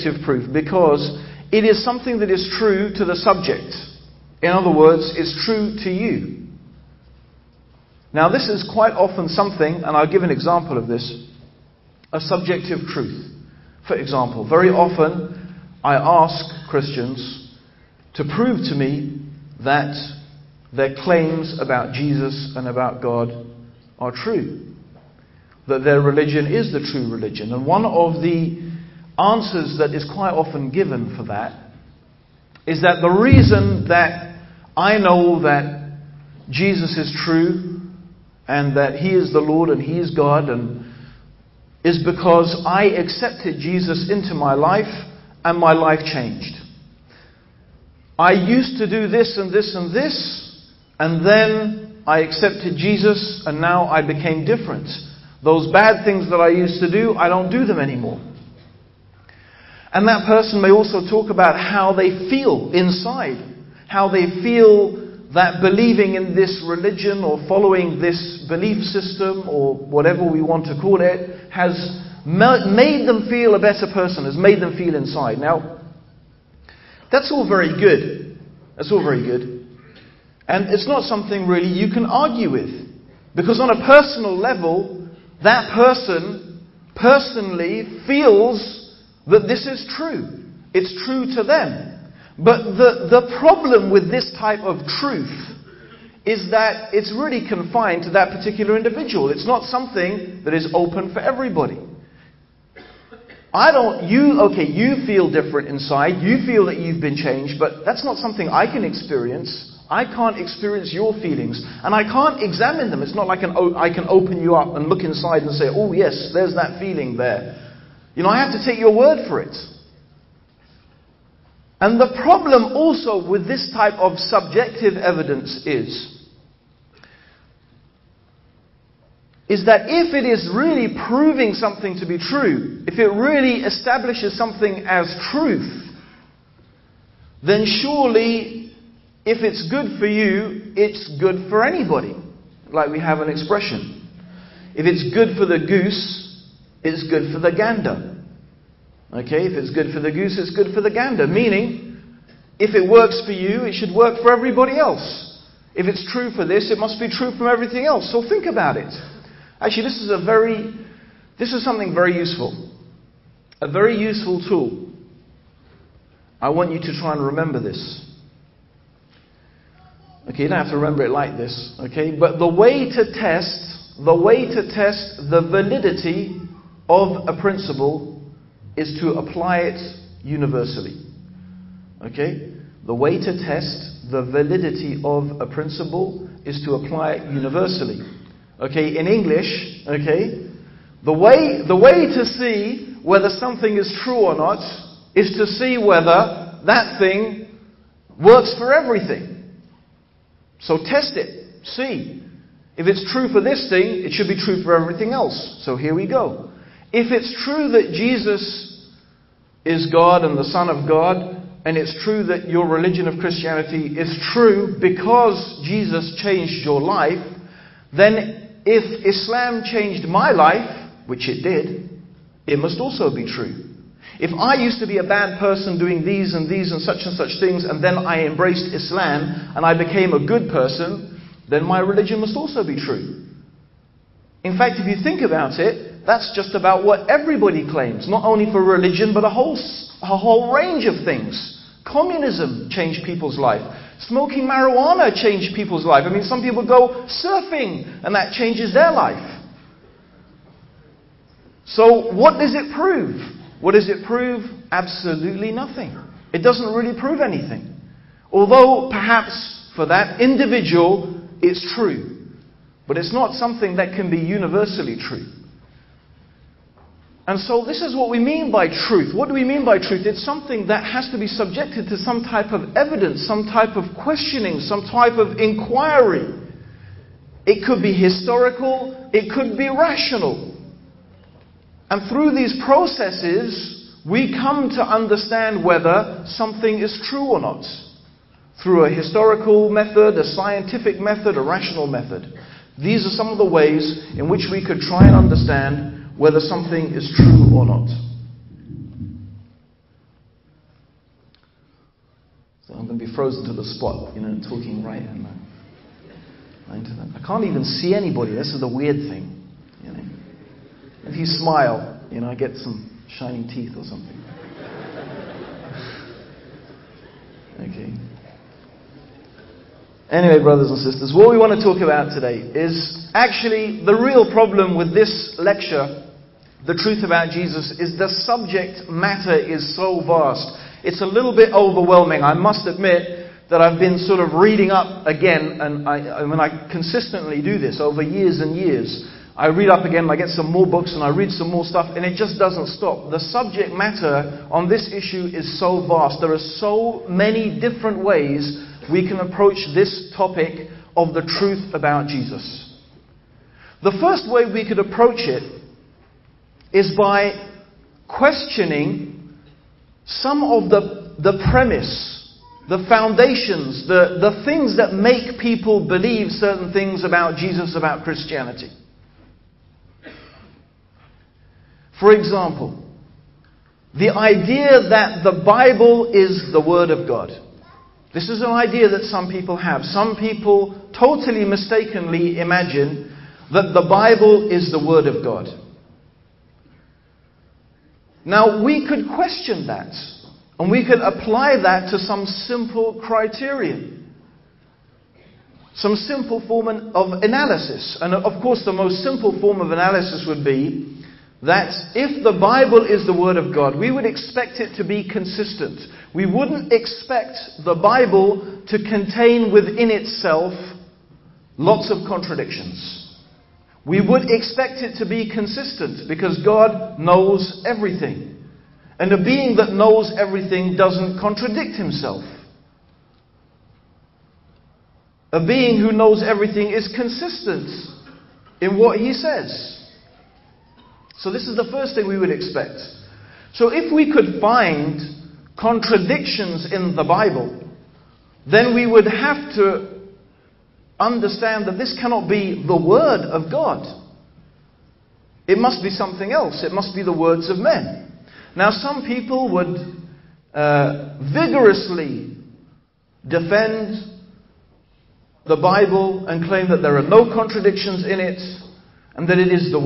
subjective proof because it is something that is true to the subject. In other words, it's true to you. Now this is quite often something, and I'll give an example of this, a subjective truth. For example, very often I ask Christians to prove to me that their claims about Jesus and about God are true. That their religion is the true religion. And one of the answers that is quite often given for that is that the reason that I know that Jesus is true and that He is the Lord and He is God is because I accepted Jesus into my life and my life changed. I used to do this and this and this, and then I accepted Jesus and now I became different. Those bad things that I used to do, I don't do them anymore. And that person may also talk about how they feel inside, how they feel that believing in this religion or following this belief system or whatever we want to call it has made them feel a better person, has made them feel inside. Now, that's all very good. That's all very good. And it's not something really you can argue with. Because on a personal level, that person personally feels that this is true. It's true to them. But the problem with this type of truth is that it's really confined to that particular individual. It's not something that is open for everybody. You feel different inside, you feel that you've been changed, but that's not something I can experience. I can't experience your feelings, and I can't examine them. It's not like I can open you up and look inside and say, oh yes, there's that feeling there. I have to take your word for it. And the problem also with this type of subjective evidence is that if it is really proving something to be true, if it really establishes something as truth, then surely if it's good for you, it's good for anybody. Like we have an expression. If it's good for the goose, it's good for the gander. Okay, if it's good for the goose, it's good for the gander. Meaning, if it works for you, it should work for everybody else. If it's true for this, it must be true for everything else. So think about it. Actually, this is something very useful. A very useful tool. I want you to try and remember this. Okay, you don't have to remember it like this. Okay, but the way to test the validity of a principle is to apply it universally. Okay? The way to test the validity of a principle is to apply it universally. Okay, in English, okay, the way to see whether something is true or not is to see whether that thing works for everything. So test it. See. If it's true for this thing, it should be true for everything else. So here we go. If it's true that Jesus is God and the Son of God, and it's true that your religion of Christianity is true because Jesus changed your life, then if Islam changed my life, which it did, it must also be true. If I used to be a bad person doing these and such things, and then I embraced Islam and I became a good person, then my religion must also be true. In fact, if you think about it, that's just about what everybody claims, not only for religion, but a whole range of things. Communism changed people's life. Smoking marijuana changed people's life. I mean, some people go surfing, and that changes their life. So, what does it prove? What does it prove? Absolutely nothing. It doesn't really prove anything. Although, perhaps, for that individual, it's true. But it's not something that can be universally true. And so this is what we mean by truth. What do we mean by truth? It's something that has to be subjected to some type of evidence, some type of questioning, some type of inquiry. It could be historical, it could be rational. And through these processes, we come to understand whether something is true or not. Through a historical method, a scientific method, a rational method. These are some of the ways in which we could try and understand whether something is true or not. I'm going to be frozen to the spot, talking right into that. I can't even see anybody. This is the weird thing. If you smile, I get some shining teeth or something. Okay. Anyway, brothers and sisters, what we want to talk about today is actually the real problem with this lecture, The Truth About Jesus, is the subject matter is so vast. It's a little bit overwhelming. I must admit that I've been sort of reading up again, and I consistently do this over years and years. I read up again, I get some more books, and I read some more stuff, and it just doesn't stop. The subject matter on this issue is so vast. There are so many different ways we can approach this topic of the truth about Jesus. The first way we could approach it is by questioning some of the premise, the foundations, the things that make people believe certain things about Jesus, about Christianity. For example, the idea that the Bible is the Word of God. This is an idea that some people have. Some people totally mistakenly imagine that the Bible is the Word of God. Now, we could question that, and we could apply that to some simple criterion, some simple form of analysis. And of course, the most simple form of analysis would be that if the Bible is the Word of God, we would expect it to be consistent. We wouldn't expect the Bible to contain within itself lots of contradictions. We would expect it to be consistent because God knows everything. And a being that knows everything doesn't contradict himself. A being who knows everything is consistent in what he says. So this is the first thing we would expect. So if we could find contradictions in the Bible, then we would have to understand that this cannot be the Word of God. It must be something else. It must be the words of men. Now some people would vigorously defend the Bible and claim that there are no contradictions in it and that it is the Word.